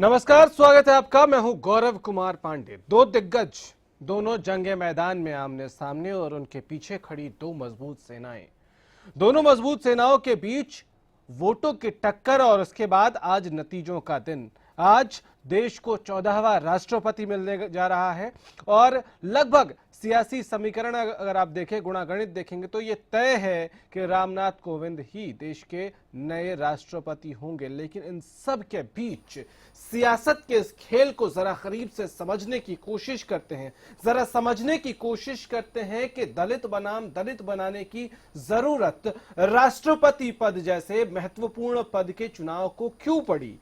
नमस्कार, स्वागत है आपका। मैं हूं गौरव कुमार पांडे। दो दिग्गज, दोनों जंगे मैदान में आमने सामने और उनके पीछे खड़ी दो मजबूत सेनाएं। दोनों मजबूत सेनाओं के बीच वोटों की टक्कर और उसके बाद आज नतीजों का दिन। आज देश को 14वां राष्ट्रपति मिलने जा रहा है और लगभग सियासी समीकरण अगर आप देखें, गुणागणित देखेंगे तो ये तय है कि रामनाथ कोविंद ही देश के नए राष्ट्रपति होंगे। लेकिन इन सब के बीच सियासत के इस खेल को जरा करीब से समझने की कोशिश करते हैं, जरा समझने की कोशिश करते हैं कि दलित बनाम दलित बनाने की जरूरत राष्ट्रपति पद जैसे महत्वपूर्ण पद के चुनाव को क्यों पड़ी,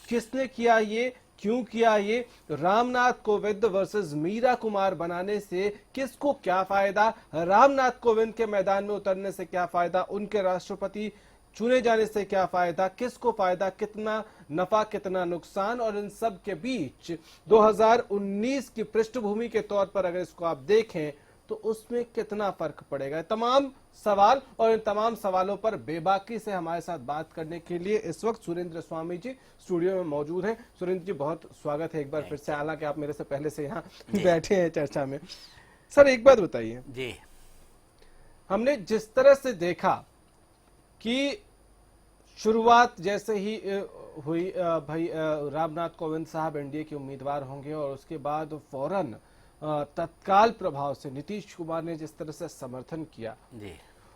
किसने किया ये, क्यों किया ये, रामनाथ कोविंद वर्सेस मीरा कुमार बनाने से किसको क्या फायदा, रामनाथ कोविंद के मैदान में उतरने से क्या फायदा, उनके राष्ट्रपति चुने जाने से क्या फायदा, किसको फायदा, कितना नफा कितना नुकसान, और इन सब के बीच 2019 की पृष्ठभूमि के तौर पर अगर इसको आप देखें तो उसमें कितना फर्क पड़ेगा। तमाम सवाल और इन तमाम सवालों पर बेबाकी से हमारे साथ बात करने के लिए इस वक्त सुरेंद्र स्वामी जी स्टूडियो में मौजूद हैं। सुरेंद्र जी, बहुत स्वागत है एक बार फिर से, हालांकि आप मेरे से पहले से यहाँ बैठे हैं चर्चा में। सर, एक बात बताइए जी, हमने जिस तरह से देखा कि शुरुआत जैसे ही हुई, भाई रामनाथ कोविंद साहब एनडीए के उम्मीदवार होंगे और उसके बाद फौरन तत्काल प्रभाव से नीतीश कुमार ने जिस तरह से समर्थन किया जी,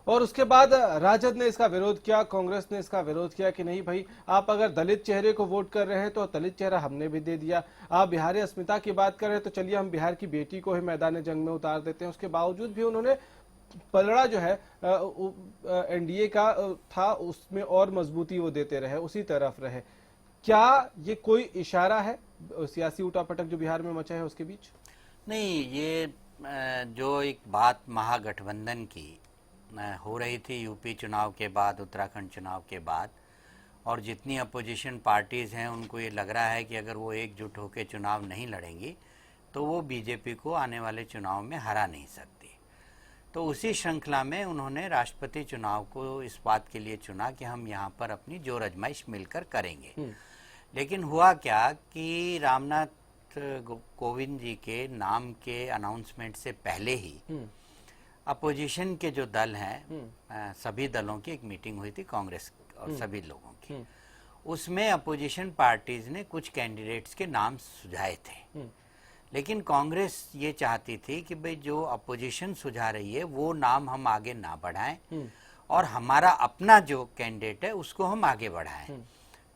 और उसके बाद राजद ने इसका विरोध किया, कांग्रेस ने इसका विरोध किया कि नहीं भाई, आप अगर दलित चेहरे को वोट कर रहे हैं तो दलित चेहरा हमने भी दे दिया, आप बिहारी अस्मिता की बात कर रहे हैं तो चलिए हम बिहार की बेटी को ही मैदान जंग में उतार देते हैं। उसके बावजूद भी उन्होंने पलड़ा जो है एनडीए का था उसमें और मजबूती वो देते रहे, उसी तरफ रहे। क्या ये कोई इशारा है सियासी उठापटक जो बिहार में मचा है उसके बीच? नहीं, ये जो एक बात महागठबंधन की हो रही थी यूपी चुनाव के बाद, उत्तराखंड चुनाव के बाद, और जितनी अपोजिशन पार्टीज़ हैं उनको ये लग रहा है कि अगर वो एकजुट होकर चुनाव नहीं लड़ेंगी तो वो बीजेपी को आने वाले चुनाव में हरा नहीं सकती। तो उसी श्रृंखला में उन्होंने राष्ट्रपति चुनाव को इस बात के लिए चुना कि हम यहाँ पर अपनी जोर आजमाइश मिलकर करेंगे। लेकिन हुआ क्या कि रामनाथ कोविंद जी के नाम के अनाउंसमेंट से पहले ही अपोजिशन के जो दल हैं, सभी दलों की एक मीटिंग हुई थी, कांग्रेस और सभी लोगों की। उसमें अपोजिशन पार्टीज ने कुछ कैंडिडेट्स के नाम सुझाए थे, लेकिन कांग्रेस ये चाहती थी कि भाई जो अपोजिशन सुझा रही है वो नाम हम आगे ना बढ़ाएं और हमारा अपना जो कैंडिडेट है उसको हम आगे बढ़ाएं।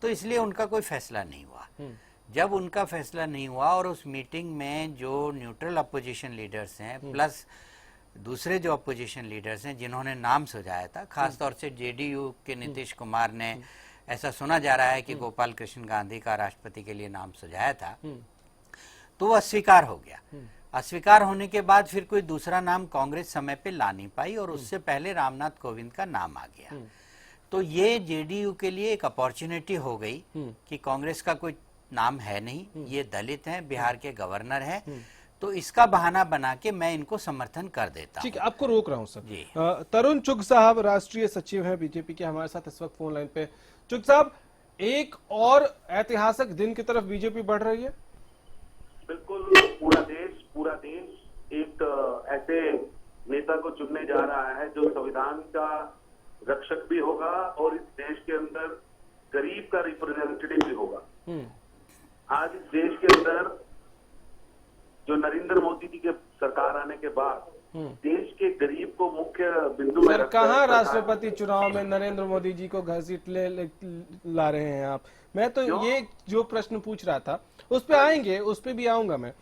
तो इसलिए उनका कोई फैसला नहीं हुआ। जब उनका फैसला नहीं हुआ और उस मीटिंग में जो न्यूट्रल अपोजिशन लीडर्स हैं प्लस दूसरे जो अपोजिशन लीडर्स हैं जिन्होंने नाम सुझाया था, खासतौर से जेडीयू के नीतीश कुमार ने, ऐसा सुना जा रहा है कि गोपाल कृष्ण गांधी का राष्ट्रपति के लिए नाम सुझाया था, तो वो अस्वीकार हो गया। अस्वीकार होने के बाद फिर कोई दूसरा नाम कांग्रेस समय पे ला नहीं पाई और उससे पहले रामनाथ कोविंद का नाम आ गया। तो ये जेडीयू के लिए एक अपॉर्चुनिटी हो गई कि कांग्रेस का कोई नाम है नहीं, ये दलित हैं, बिहार के गवर्नर हैं, तो इसका बहाना बना के मैं इनको समर्थन कर देता हूं। ठीक है, आपको रोक रहा हूं सर। तरुण चुग साहब राष्ट्रीय सचिव हैं बीजेपी के, हमारे साथ इस वक्त फोन लाइन पे। चुग साहब, एक और ऐतिहासिक दिन की तरफ बीजेपी बढ़ रही है। बिल्कुल, पूरा देश एक ऐसे नेता को चुनने जा रहा है जो संविधान का रक्षक भी होगा और इस देश के अंदर गरीब का रिप्रेजेंटेटिव भी होगा। आज इस देश के अंदर जो नरेंद्र मोदी जी के सरकार आने के बाद देश के गरीब को मुख्य बिंदु में रखकर कहाँ राष्ट्रपति चुनाव में नरेंद्र मोदी जी को घसीट ला रहे हैं आप? मैं तो ये जो प्रश्न पूछ रहा था उस पे आएंगे, उस पे भी आऊंगा मैं।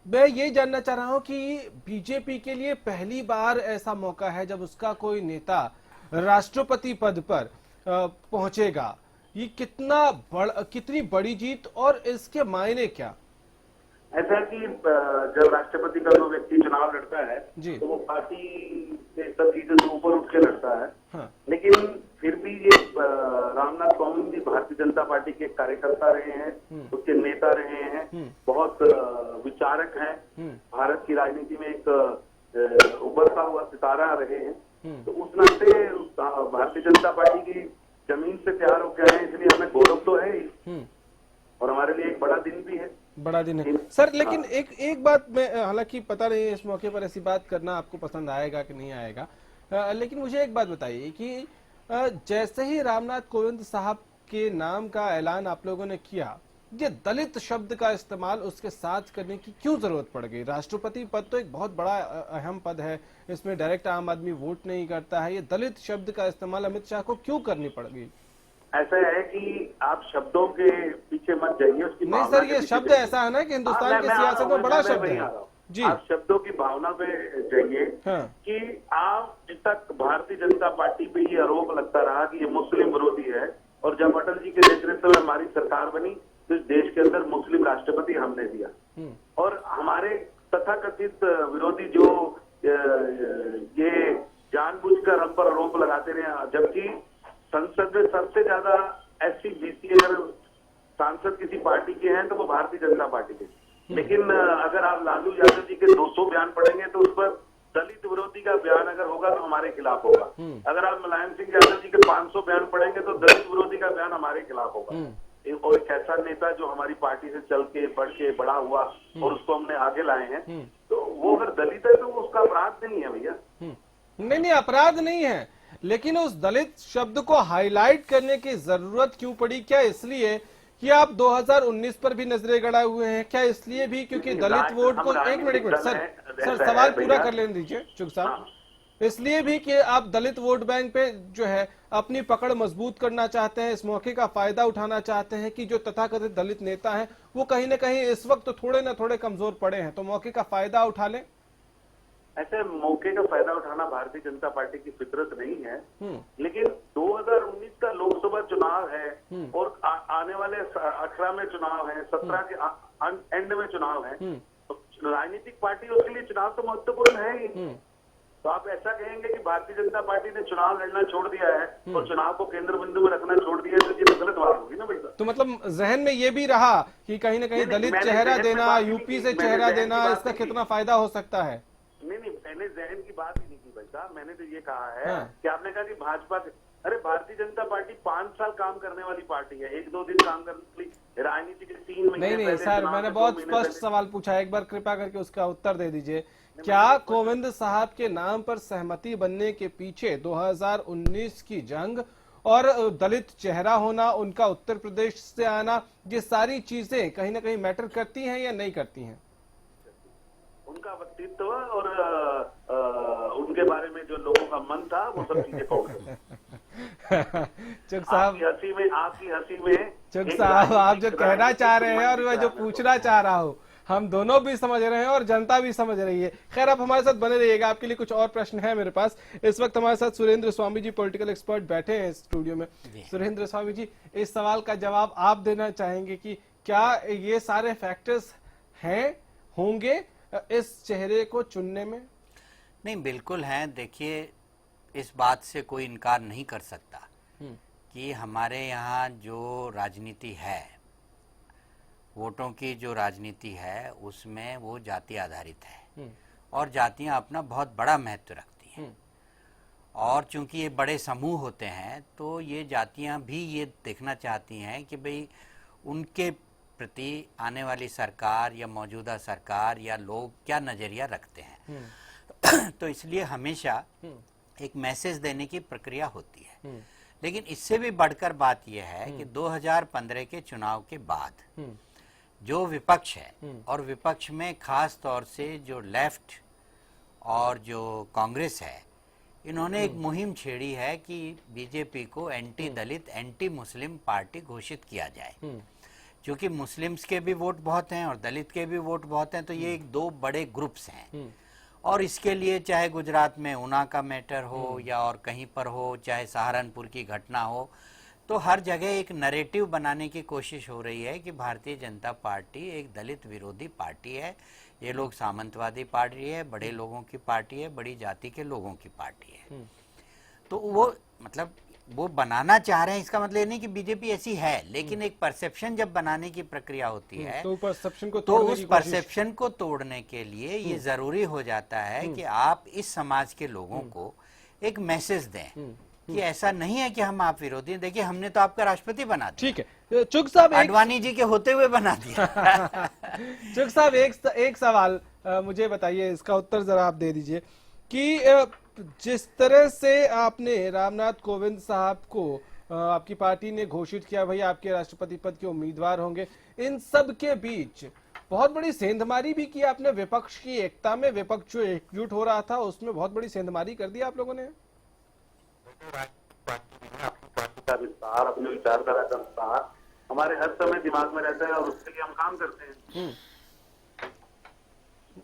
मैं ये जानना चाह रहा हूँ कि बीजेपी के लिए पहली बार ऐसा मौका है जब उसका कोई नेता राष्ट्रपति पद पर पहुंचेगा। ये कितनी बड़ी जीत और इसके मायने क्या? ऐसा है कि जब राष्ट्रपति का जो व्यक्ति चुनाव लड़ता है तो वो पार्टी से सब चीजों से ऊपर उठ के लड़ता है। हाँ। लेकिन फिर भी ये रामनाथ कोविंद जी भारतीय जनता पार्टी के कार्यकर्ता रहे हैं, उसके नेता रहे हैं, बहुत विचारक हैं, भारत की राजनीति में एक उभरता हुआ सितारा रहे हैं। तो उस नाते भारतीय जनता पार्टी की जमीन से प्यार हो गया है, इसलिए हमें गौरव तो है ही। दिन भी है। बड़ा दिन है सर। लेकिन एक बात मैं, हालांकि पता नहीं इस मौके पर ऐसी बात करना आपको पसंद आएगा कि नहीं आएगा, लेकिन मुझे एक बात बताइए कि जैसे ही रामनाथ कोविंद साहब के नाम का ऐलान आप लोगों ने किया, ये दलित शब्द का इस्तेमाल उसके साथ करने की क्यों जरूरत पड़ गई? राष्ट्रपति पद तो एक बहुत बड़ा अहम पद है, इसमें डायरेक्ट आम आदमी वोट नहीं करता है, ये दलित शब्द का इस्तेमाल अमित शाह को क्यों करनी पड़ गई? ऐसा है कि आप शब्दों के पीछे मत जाइए, उसकी नहीं सर, ये शब्द ऐसा है ना कि हिंदुस्तान की सियासत में बड़ा शब्द है जी। आप शब्दों की भावना पे जाइए। हाँ। कि आप जब तक भारतीय जनता पार्टी पे ये आरोप लगता रहा कि ये मुस्लिम विरोधी है, और जब अटल जी के नेतृत्व में हमारी सरकार बनी तो इस देश के अंदर मुस्लिम राष्ट्रपति हमने दिया, और हमारे तथाकथित विरोधी जो ये जानबूझकर हम पर आरोप लगाते रहे, जबकि संसद में सबसे ज्यादा SC BC अगर सांसद किसी पार्टी के हैं तो वो भारतीय जनता पार्टी के। लेकिन अगर आप लालू यादव जी के 200 बयान पढ़ेंगे तो उस पर दलित विरोधी का बयान अगर होगा तो हमारे खिलाफ होगा। अगर आप मुलायम सिंह यादव जी के 500 बयान पढ़ेंगे तो दलित विरोधी का बयान हमारे खिलाफ होगा। और एक ऐसा नेता जो हमारी पार्टी से चल के बढ़ के बड़ा हुआ और उसको हमने आगे लाए हैं, तो वो अगर दलित है तो वो उसका अपराध नहीं है भैया। नहीं, अपराध नहीं है, लेकिन उस दलित शब्द को हाईलाइट करने की जरूरत क्यों पड़ी? क्या इसलिए कि आप 2019 पर भी नजरें गड़ाए हुए हैं? क्या इसलिए भी क्योंकि दलित वोट को, एक मिनट सर सवाल पूरा कर लेने दीजिए चुग साहब। इसलिए भी कि आप दलित वोट बैंक पे जो है अपनी पकड़ मजबूत करना चाहते हैं, इस मौके का फायदा उठाना चाहते हैं कि जो तथाकथित दलित नेता हैं वो कहीं ना कहीं इस वक्त तो थोड़े ना थोड़े कमजोर पड़े हैं, तो मौके का फायदा उठा लें? ऐसे मौके का फायदा उठाना भारतीय जनता पार्टी की फितरत नहीं है, लेकिन 2019 का लोकसभा चुनाव है और आने वाले 18 में चुनाव है, 17 के एंड में चुनाव है, तो राजनीतिक पार्टी उसके लिए चुनाव तो महत्वपूर्ण है ही। तो आप ऐसा कहेंगे कि भारतीय जनता पार्टी ने चुनाव लड़ना छोड़ दिया है और चुनाव को केंद्र बिंदु में रखना छोड़ दिया है, तो ये गलत बात होगी ना भाई। तो मतलब जहन में ये भी रहा कि कहीं ना कहीं दलित चेहरा देना, यूपी से चेहरा देना, इसका कितना फायदा हो सकता है? नहीं, मैंने जहन की बात ही नहीं की भाई साहब। मैंने तो ये कहा है कि आपने कहा कि भाजपा, अरे भारतीय जनता पार्टी 5 साल काम करने वाली पार्टी है, 1-2 दिन काम करने वाली राजनीति के 3 महीने। नहीं सर, मैंने बहुत स्पष्ट सवाल पूछा, एक बार कृपा करके उसका उत्तर दे दीजिए। क्या कोविंद साहब के नाम पर सहमति बनने के पीछे 2019 की जंग और दलित चेहरा होना, उनका उत्तर प्रदेश से आना, ये सारी चीजें कहीं ना कहीं मैटर करती हैं या नहीं करती हैं? उनका व्यक्तित्व और उनके बारे में जो लोगों का मन था वो सब चीजें कौन चुग साहब, आपकी हंसी में चुग साहब, आप जो कहना चाह रहे हैं और मैं जो पूछना चाह रहा हूँ, हम दोनों भी समझ रहे हैं और जनता भी समझ रही है। खैर, आप हमारे साथ बने रहिएगा, आपके लिए कुछ और प्रश्न है मेरे पास। इस वक्त हमारे साथ सुरेंद्र स्वामी जी, पॉलिटिकल एक्सपर्ट, बैठे हैं स्टूडियो में। सुरेंद्र स्वामी जी, इस सवाल का जवाब आप देना चाहेंगे कि क्या ये सारे फैक्टर्स हैं, होंगे इस चेहरे को चुनने में? नहीं, बिल्कुल हैं। देखिए, इस बात से कोई इनकार नहीं कर सकता कि हमारे यहाँ जो राजनीति है, वोटों की जो राजनीति है, उसमें वो जाति आधारित है और जातियां अपना बहुत बड़ा महत्व रखती हैं। और चूंकि ये बड़े समूह होते हैं तो ये जातियां भी ये देखना चाहती हैं कि भाई उनके प्रति आने वाली सरकार या मौजूदा सरकार या लोग क्या नजरिया रखते हैं। तो इसलिए हमेशा एक मैसेज देने की प्रक्रिया होती है। लेकिन इससे भी बढ़कर बात यह है कि 2015 के चुनाव के बाद जो विपक्ष है, और विपक्ष में खास तौर से जो लेफ्ट और जो कांग्रेस है, इन्होंने एक मुहिम छेड़ी है कि बीजेपी को एंटी दलित, एंटी मुस्लिम पार्टी घोषित किया जाए। क्योंकि मुस्लिम्स के भी वोट बहुत हैं और दलित के भी वोट बहुत हैं, तो ये एक 2 बड़े ग्रुप्स हैं। और इसके लिए चाहे गुजरात में ऊना का मैटर हो या और कहीं पर हो, चाहे सहारनपुर की घटना हो, तो हर जगह एक नैरेटिव बनाने की कोशिश हो रही है कि भारतीय जनता पार्टी एक दलित विरोधी पार्टी है, ये लोग सामंतवादी पार्टी है, बड़े लोगों की पार्टी है, बड़ी जाति के लोगों की पार्टी है। तो वो मतलब वो बनाना चाह रहे हैं, इसका मतलब नहीं कि बीजेपी ऐसी है, लेकिन एक परसेप्शन जब बनाने की प्रक्रिया होती है तो उस परसेप्शन को तोड़ने के लिए ये जरूरी हो जाता है कि आप इस समाज के लोगों को एक मैसेज दें कि ऐसा नहीं है कि हम आप विरोधी हैं। देखिए, हमने तो आपका राष्ट्रपति बना दिया। ठीक है, चुग साहब, आडवाणी जी के होते हुए बना दिया। चुग साहब, एक सवाल मुझे बताइए, इसका उत्तर जरा आप दे दीजिए कि जिस तरह से आपने रामनाथ कोविंद साहब को आपकी पार्टी ने घोषित किया भाई आपके राष्ट्रपति पद के उम्मीदवार होंगे, इन सब के बीच बहुत बड़ी सेंधमारी भी की आपने विपक्ष की एकता में। विपक्ष जो एकजुट हो रहा था उसमें बहुत बड़ी सेंधमारी कर दी आप लोगों ने। पार्टी का विस्तार, अपने विचारधारा का विस्तार हमारे हर समय दिमाग में रहता है और उसके लिए हम काम करते हैं।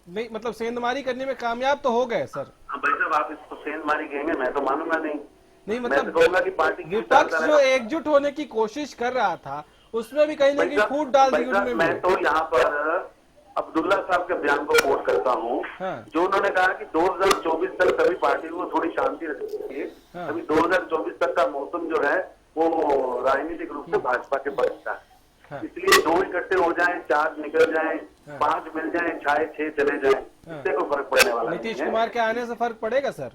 नहीं, मतलब सेंधमारी करने में कामयाब तो हो गए सर। भाई साहब, आप इसको सेंधमारी कहेंगे, मैं तो मानूंगा नहीं। नहीं, मैं मतलब तो कहूंगा कि पार्टी की विपक्ष जो एकजुट होने की कोशिश कर रहा था उसमें भी कहीं ना कहीं फूट डाल दी उन्होंने। मैं तो यहाँ पर अब्दुल्ला साहब के बयान को कोट करता हूँ। हाँ। जो उन्होंने कहा कि 2024 तक सभी पार्टी को थोड़ी शांति रखनी चाहिए। हाँ। अभी 2024 तक का मौसम जो है वो राजनीतिक रूप से भाजपा के पक्ष का है। हाँ। इसलिए 2 इकट्ठे हो जाएं, 4 निकल जाएं, 5 मिल जाएं, 6 चले जाएं, इससे कोई फर्क पड़ने वाला नहीं है। नीतीश कुमार के आने से फर्क पड़ेगा सर?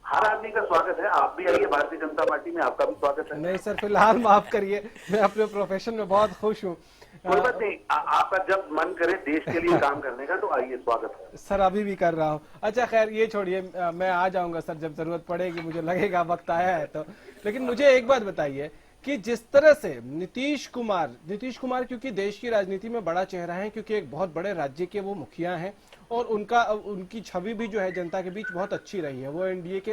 हर आदमी का स्वागत है, आप भी आइए भारतीय जनता पार्टी में, आपका भी स्वागत है। नहीं सर, फिलहाल माफ करिए, मैं अपने प्रोफेशन में बहुत खुश हूँ। कोई बात नहीं, आपका जब मन करे देश के लिए काम करने का तो आइए, स्वागत है सर। अभी भी कर रहा हूँ। अच्छा खैर, ये छोड़िए, मैं आ जाऊंगा सर जब जरूरत पड़ेगी, मुझे लगेगा वक्त आया है तो। लेकिन मुझे एक बात बताइए कि जिस तरह से नीतीश कुमार क्योंकि देश की राजनीति में बड़ा चेहरा है, क्योंकि एक बहुत बड़े राज्य के वो मुखिया हैं और उनकी छवि भी जो है जनता के बीच बहुत अच्छी रही है। वो एनडीए के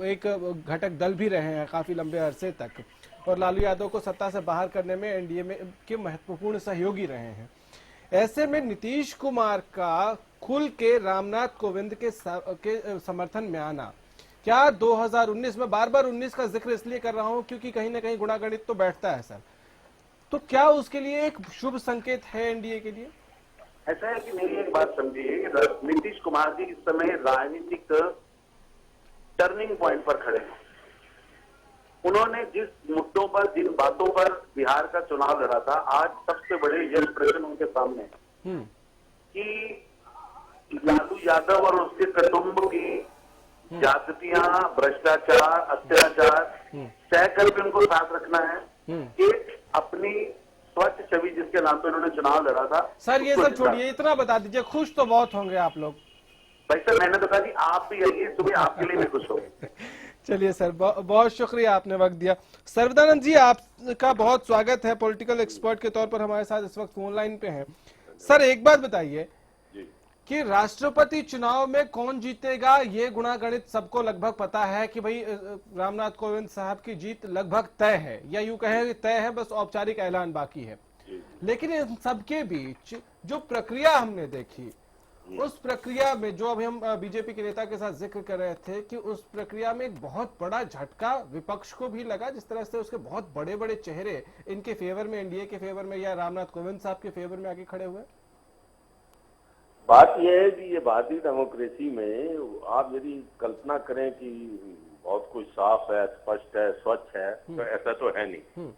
एक घटक दल भी रहे हैं काफी लंबे अरसे तक और लालू यादव को सत्ता से बाहर करने में एनडीए में के महत्वपूर्ण सहयोगी रहे हैं। ऐसे में नीतीश कुमार का खुल के रामनाथ कोविंद के समर्थन में आना, क्या 2019 में, बार बार 19 का जिक्र इसलिए कर रहा हूं क्योंकि कहीं ना कहीं गुणागणित तो बैठता है सर, तो क्या उसके लिए एक शुभ संकेत है एनडीए के लिए? ऐसा है कि मेरी एक बात समझिए, नीतीश कुमार जी इस समय राजनीतिक टर्निंग पॉइंट पर खड़े हैं। उन्होंने जिस मुद्दों पर, जिन बातों पर बिहार का चुनाव लड़ा था, आज सबसे बड़े यश प्रश्न उनके सामने है कि लालू यादव और उसके कुटुंब की जातियां, भ्रष्टाचार, अत्याचार तय करके उनको साथ रखना है। एक अपनी स्वच्छ छवि जिसके नाम पे उन्होंने चुनाव लड़ा था। सर ये सब छोड़िए, इतना बता दीजिए, खुश तो बहुत होंगे आप लोग। भाई सर, मैंने तो कहा कि आप भी आइए, सुबह आपके लिए भी खुश हो। चलिए सर, बहुत शुक्रिया, आपने वक्त दिया। सर्वदानंद जी, आपका बहुत स्वागत है, पॉलिटिकल एक्सपर्ट के तौर पर हमारे साथ इस वक्त फोन लाइन पे हैं। सर एक बात बताइए कि राष्ट्रपति चुनाव में कौन जीतेगा, ये गुणागणित सबको लगभग पता है कि भाई रामनाथ कोविंद साहब की जीत लगभग तय है, या यूं कहें तय है, बस औपचारिक ऐलान बाकी है। लेकिन इन सबके बीच जो प्रक्रिया हमने देखी, उस प्रक्रिया में जो अभी हम बीजेपी के नेता के साथ जिक्र कर रहे थे कि उस प्रक्रिया में एक बहुत बड़ा झटका विपक्ष को भी लगा, जिस तरह से उसके बहुत बड़े बड़े चेहरे इनके फेवर में, एनडीए के फेवर में या रामनाथ कोविंद साहब के फेवर में आगे खड़े हुए। बात यह है कि ये भारतीय डेमोक्रेसी में आप यदि कल्पना करें कि बहुत कुछ साफ है, स्पष्ट है, स्वच्छ है, तो ऐसा तो है नहीं।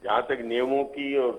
जहाँ तक नियमों की और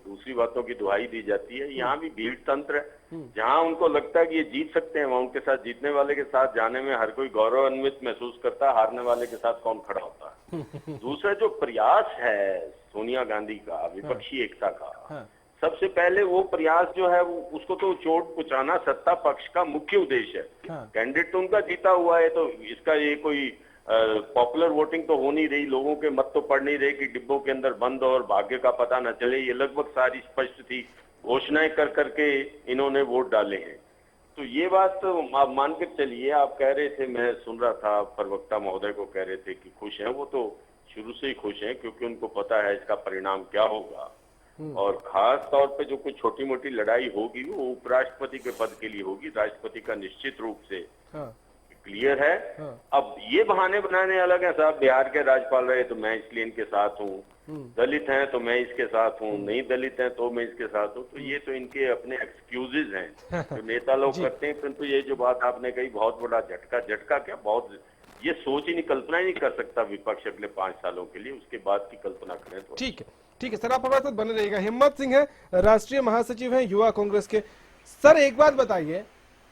दूसरी बातों की दुहाई दी जाती है, यहाँ भी भीड़ तंत्र है। जहाँ उनको लगता है कि ये जीत सकते हैं, वहाँ उनके साथ, जीतने वाले के साथ जाने में हर कोई गौरवान्वित महसूस करता है, हारने वाले के साथ कौन खड़ा होता है। दूसरा जो प्रयास है सोनिया गांधी का विपक्षी एकता का, सबसे पहले वो प्रयास जो है उसको तो चोट पहुंचाना सत्ता पक्ष का मुख्य उद्देश्य है। कैंडिडेट तो उनका जीता हुआ है, तो इसका ये कोई पॉपुलर वोटिंग तो हो नहीं रही, लोगों के मत तो पड़ नहीं रहे कि डिब्बों के अंदर बंद और भाग्य का पता न चले, ये लगभग सारी स्पष्ट थी। घोषणाएं कर करके इन्होंने वोट डाले हैं। तो ये बात तो आप मान कर चलिए, आप कह रहे थे, मैं सुन रहा था प्रवक्ता महोदय को कह रहे थे कि खुश हैं, वो तो शुरू से ही खुश हैं क्योंकि उनको पता है इसका परिणाम क्या होगा। और खास तौर पे जो कुछ छोटी मोटी लड़ाई होगी वो उपराष्ट्रपति के पद के लिए होगी, राष्ट्रपति का निश्चित रूप से क्लियर है। अब ये बहाने बनाने अलग है साहब, बिहार के राज्यपाल रहे तो मैं इसलिए इनके साथ हूँ, दलित हैं तो मैं इसके साथ हूँ, नहीं दलित हैं तो मैं इसके साथ हूँ, तो ये तो इनके अपने एक्सक्यूजेज हैं जो नेता लोग करते हैं। परंतु ये जो बात आपने कही, बहुत बड़ा झटका क्या, बहुत ये सोच ही नहीं, कल्पना ही नहीं कर सकता विपक्ष अगले 5 सालों के लिए, उसके बाद की कल्पना करें तो। ठीक है सर, आप हमारे साथ बने रहिएगा। हिम्मत सिंह है, राष्ट्रीय महासचिव हैं युवा कांग्रेस के। सर एक बात बताइए,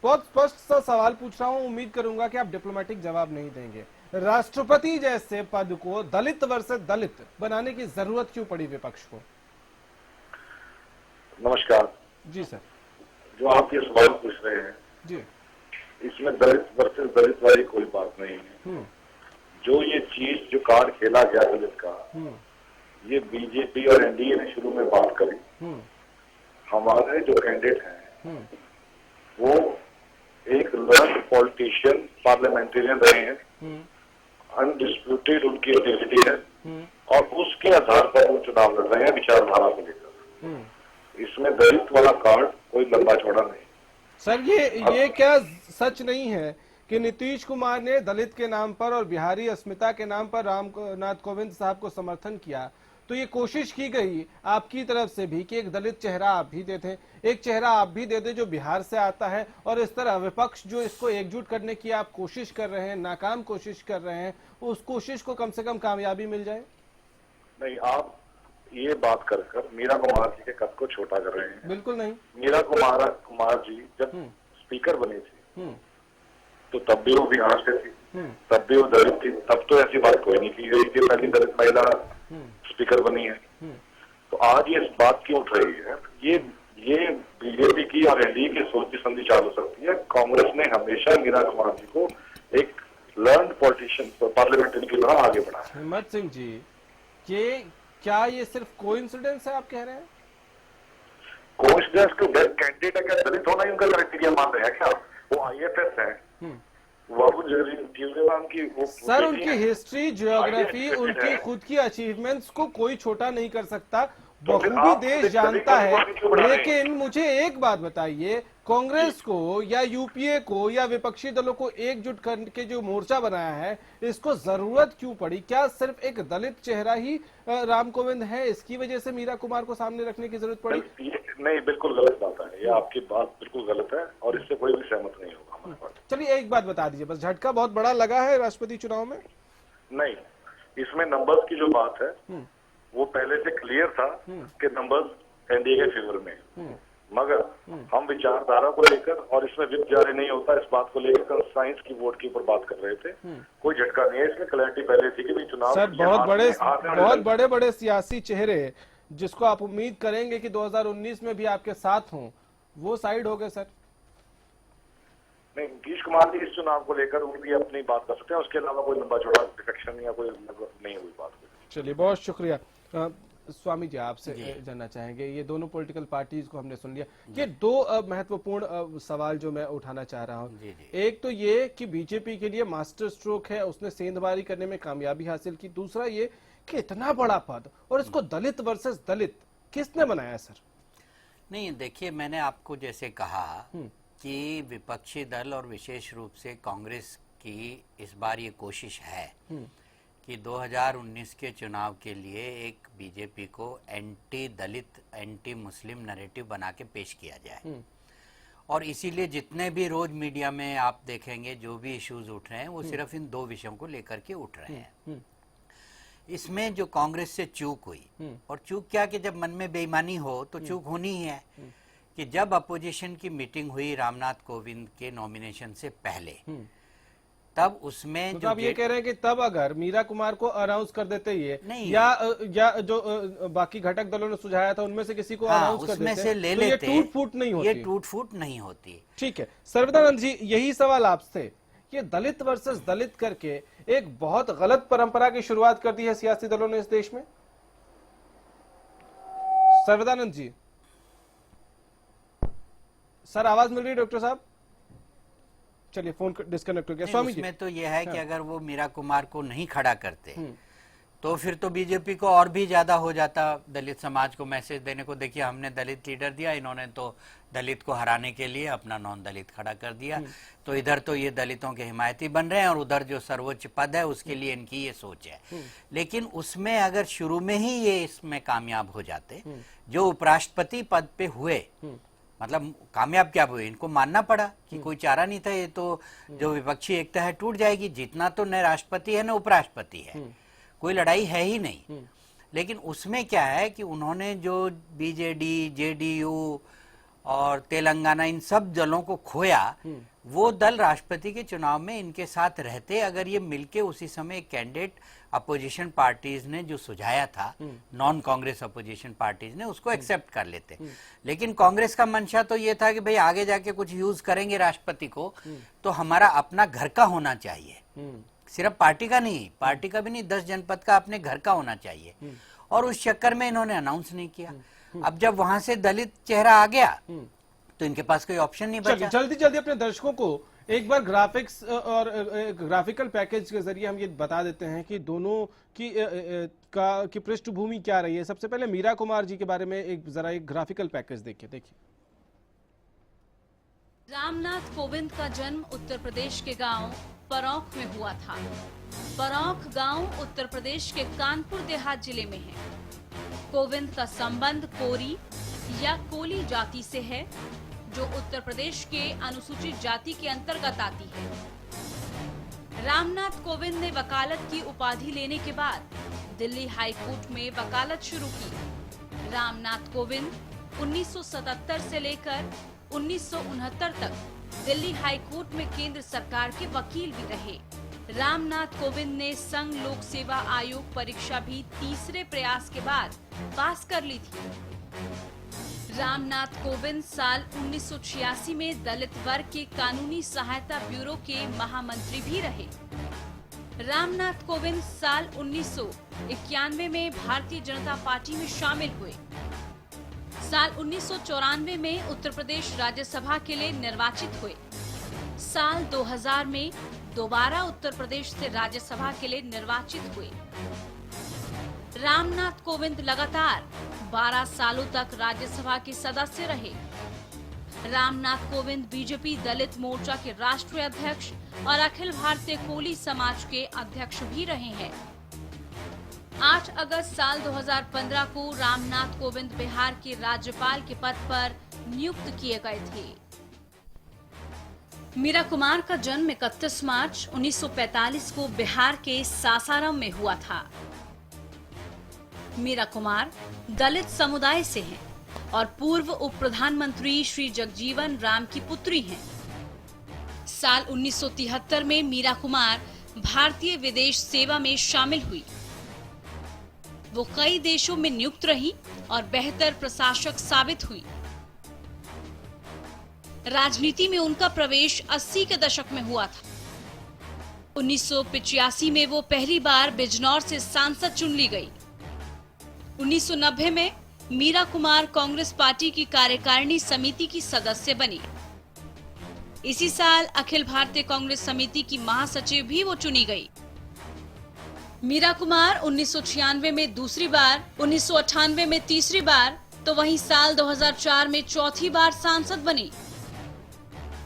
बहुत स्पष्ट सा सवाल पूछ रहा हूं, उम्मीद करूंगा कि आप डिप्लोमेटिक जवाब नहीं देंगे। राष्ट्रपति जैसे पद को दलित वर्सेस दलित बनाने की जरूरत क्यों पड़ी विपक्ष को? नमस्कार जी सर। जो आप ये सवाल पूछ रहे हैं जी, इसमें दलित वर्सेस दलित वाली कोई बात नहीं है। जो ये चीज जो कार्ड खेला गया दलित का, ये बीजेपी और एनडीए ने शुरू में बात करी। हमारे जो कैंडिडेट हैं वो एक लर्न पॉलिटिशियन पार्लियामेंटेरियन रहे हैं, अनडिस्प्यूटेड उनकी एबिलिटी है और उसके आधार पर वो चुनाव लड़ रहे हैं विचारधारा को लेकर। इसमें दलित वाला कार्ड कोई लंबा चौड़ा नहीं। सर ये क्या सच नहीं है कि नीतीश कुमार ने दलित के नाम पर और बिहारी अस्मिता के नाम पर रामनाथ कोविंद साहब को समर्थन किया, तो ये कोशिश की गई आपकी तरफ से भी कि एक दलित चेहरा आप भी दे दें, एक चेहरा आप भी दे दें जो बिहार से आता है, और इस तरह विपक्ष जो इसको एकजुट करने की आप कोशिश कर रहे हैं, नाकाम कोशिश कर रहे हैं, उस कोशिश को कम से कम कामयाबी मिल जाए। नहीं, आप ये बात कर मीरा कुमार जी के कद को छोटा कर रहे हैं। बिल्कुल नहीं। मीरा कुमार जी जब स्पीकर बनी थी तो तब भी वो बिहार से थी, तब भी वो दलित थी, तब तो ऐसी बात कोई नहीं की गई कि पहली दलित महिला स्पीकर बनी है। तो आज ये बात क्यों उठ रही है? ये बीजेपी की और एनडीए की सोच की संधि चालू हो सकती है। कांग्रेस ने हमेशा मीरा कुमार जी को एक लर्न पॉलिटिशियन पार्लियामेंटेरियन की तरह आगे बढ़ाया। हिम्मत सिंह जी, क्या ये सिर्फ कोइंसिडेंस है आप कह रहे हैं? कोइंसिडेंस टू बेस्ट कैंडिडेट है क्या? दलित होना ही उनका क्राइटेरिया मान रहे हैं क्या? वो आईएफएस है, सर उनकी हिस्ट्री, ज्योग्राफी, उनकी खुद की अचीवमेंट्स को कोई छोटा नहीं कर सकता, बखूबी देश जानता है। लेकिन मुझे एक बात बताइए, कांग्रेस को या यूपीए को या विपक्षी दलों को एकजुट करके जो मोर्चा बनाया है, इसको जरूरत क्यों पड़ी? क्या सिर्फ एक दलित चेहरा ही राम कोविंद है, इसकी वजह से मीरा कुमार को सामने रखने की जरूरत पड़ी? नहीं, बिल्कुल गलत बात है, ये आपकी बात बिल्कुल गलत है और इससे कोई भी सहमत नहीं होगा हमारे पास। चलिए एक बात बता दीजिए, बस झटका बहुत बड़ा लगा है राष्ट्रपति चुनाव में? नहीं, इसमें नंबर्स की जो बात है वो पहले से क्लियर था कि नंबर्स एनडीए के फेवर में, मगर हम विचारधारा को लेकर और इसमें विप जारी नहीं होता इस बात को लेकर कल साइंस की वोट के ऊपर बात कर रहे थे। कोई झटका नहीं है इसमें, क्लैरिटी पहले थी कि चुनाव सर बहुत बड़े सियासी चेहरे जिसको आप उम्मीद करेंगे कि 2019 में भी आपके साथ हों, वो साइड हो गए सर। नहीं, नीतीश कुमार जी इस चुनाव को लेकर वो भी अपनी बात कर सकते हैं, उसके अलावा कोई लंबा चौड़ा डिफेक्शन या कोई नहीं हुई बात। चलिए बहुत शुक्रिया। स्वामी जी आपसे जानना चाहेंगे, ये दोनों पॉलिटिकल पार्टीज को हमने सुन लिया, ये दो महत्वपूर्ण सवाल जो मैं उठाना चाह रहा हूँ। एक तो ये कि बीजेपी के लिए मास्टर स्ट्रोक है, उसने सेंधमारी करने में कामयाबी हासिल की। दूसरा ये कि इतना बड़ा पद और इसको दलित वर्सेस दलित किसने बनाया सर? नहीं, देखिए मैंने आपको जैसे कहा कि विपक्षी दल और विशेष रूप से कांग्रेस की इस बार ये कोशिश है कि 2019 के चुनाव के लिए एक बीजेपी को एंटी दलित, एंटी मुस्लिम नैरेटिव बना के पेश किया जाए। और इसीलिए जितने भी रोज मीडिया में आप देखेंगे जो भी इश्यूज उठ रहे हैं वो सिर्फ इन दो विषयों को लेकर के उठ रहे हैं। इसमें जो कांग्रेस से चूक हुई, और चूक क्या कि जब मन में बेईमानी हो तो चूक होनी ही है, कि जब अपोजिशन की मीटिंग हुई रामनाथ कोविंद के नॉमिनेशन से पहले, तब उसमें तो जो आप ये कह रहे हैं कि तब अगर मीरा कुमार को अनाउंस कर देते ये नहीं, या जो बाकी घटक दलों ने सुझाया था उनमें से किसी को अनाउंस कर उसमें देते से ले तो लेते, ये टूट फूट नहीं होती। ये टूट फूट नहीं होती। ठीक है सर्वदानंद जी, यही सवाल आपसे, ये दलित वर्सेस दलित करके एक बहुत गलत परंपरा की शुरुआत कर दी है सियासी दलों ने इस देश में। सर्वदानंद जी, सर आवाज मिल रही है डॉक्टर साहब? चलिए फोन डिस्कनेक्ट हो गया। स्वामी जी, उसमें तो यह है कि अगर वो मीरा कुमार को नहीं खड़ा करते तो फिर तो बीजेपी को और भी ज्यादा हो जाता दलित समाज को मैसेज देने को। देखिए हमने दलित लीडर दिया, इन्होंने तो दलित को हराने के लिए अपना नॉन दलित खड़ा कर दिया, तो इधर तो ये दलितों के हिमायती बन रहे हैं और उधर जो सर्वोच्च पद है उसके लिए इनकी ये सोच है। लेकिन उसमें अगर शुरू में ही ये इसमें कामयाब हो जाते, जो उपराष्ट्रपति पद पे हुए, मतलब कामयाब क्या हुए, इनको मानना पड़ा कि कोई चारा नहीं था, ये तो जो विपक्षी एकता है टूट जाएगी, जीतना तो न राष्ट्रपति है न उपराष्ट्रपति है, कोई लड़ाई है ही नहीं। लेकिन उसमें क्या है कि उन्होंने जो बीजेडी, जेडीयू और तेलंगाना, इन सब दलों को खोया, वो दल राष्ट्रपति के चुनाव में इनके साथ रहते अगर ये मिलके उसी समय एक कैंडिडेट अपोजिशन पार्टीज ने जो सुझाया था, नॉन कांग्रेस अपोजिशन पार्टीज ने, उसको एक्सेप्ट कर लेते। लेकिन कांग्रेस का मंशा तो ये था कि भाई आगे जाके कुछ यूज करेंगे राष्ट्रपति को तो हमारा अपना घर का होना चाहिए, सिर्फ पार्टी का नहीं, पार्टी का भी नहीं, 10 जनपद का अपने घर का होना चाहिए। और उस चक्कर में इन्होंने अनाउंस नहीं किया। अब जब वहां से दलित चेहरा आ गया तो इनके पास कोई ऑप्शन नहीं बचा। जल्दी जल्दी अपने दर्शकों को एक बार ग्राफिक्स और ग्राफिकल पैकेज के जरिए हम ये बता देते हैं कि दोनों की पृष्ठभूमि क्या रही है। सबसे पहले मीरा कुमार जी के बारे में जरा एक ग्राफिकल पैकेज देखिए। रामनाथ कोविंद का जन्म उत्तर प्रदेश के गांव परौख में हुआ था। परौख गांव उत्तर प्रदेश के कानपुर देहात जिले में है। कोविंद का संबंध कोरी या कोली जाति से है, जो उत्तर प्रदेश के अनुसूचित जाति के अंतर्गत आती है। रामनाथ कोविंद ने वकालत की उपाधि लेने के बाद दिल्ली हाई कोर्ट में वकालत शुरू की। रामनाथ कोविंद 1977 से लेकर 1969 तक दिल्ली हाई कोर्ट में केंद्र सरकार के वकील भी रहे। रामनाथ कोविंद ने संघ लोक सेवा आयोग परीक्षा भी तीसरे प्रयास के बाद पास कर ली थी। रामनाथ कोविंद साल 1986 में दलित वर्ग के कानूनी सहायता ब्यूरो के महामंत्री भी रहे। रामनाथ कोविंद साल 1991 में भारतीय जनता पार्टी में शामिल हुए। साल 1994 में उत्तर प्रदेश राज्यसभा के लिए निर्वाचित हुए। साल 2000 में दोबारा उत्तर प्रदेश से राज्यसभा के लिए निर्वाचित हुए। रामनाथ कोविंद लगातार 12 सालों तक राज्यसभा के सदस्य रहे। रामनाथ कोविंद बीजेपी दलित मोर्चा के राष्ट्रीय अध्यक्ष और अखिल भारतीय कोली समाज के अध्यक्ष भी रहे हैं। 8 अगस्त साल 2015 को रामनाथ कोविंद बिहार के राज्यपाल के पद पर नियुक्त किए गए थे। मीरा कुमार का जन्म 31 मार्च 1945 को बिहार के सासाराम में हुआ था। मीरा कुमार दलित समुदाय से हैं और पूर्व उप प्रधानमंत्री श्री जगजीवन राम की पुत्री हैं। साल 1973 में मीरा कुमार भारतीय विदेश सेवा में शामिल हुई। वो कई देशों में नियुक्त रही और बेहतर प्रशासक साबित हुई। राजनीति में उनका प्रवेश 80 के दशक में हुआ था। 1985 में वो पहली बार बिजनौर से सांसद चुन ली गई। 1990 में मीरा कुमार कांग्रेस पार्टी की कार्यकारिणी समिति की सदस्य बनी। इसी साल अखिल भारतीय कांग्रेस समिति की महासचिव भी वो चुनी गई। मीरा कुमार 1996 में दूसरी बार, 1998 में तीसरी बार, तो वहीं साल 2004 में चौथी बार सांसद बनी।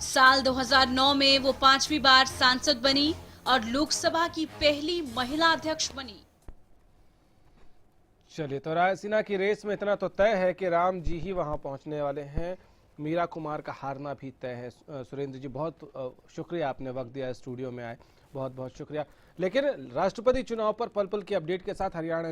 साल 2009 में वो 5वीं बार सांसद बनी और लोकसभा की पहली महिला अध्यक्ष बनी। चलिए, तो रायसीना की रेस में इतना तो तय है कि राम जी ही वहां पहुंचने वाले हैं। मीरा कुमार का हारना भी तय है। सुरेंद्र जी, बहुत शुक्रिया, आपने वक्त दिया, स्टूडियो में आए, बहुत बहुत शुक्रिया। लेकिन राष्ट्रपति चुनाव पर पल पल की अपडेट के साथ हरियाणा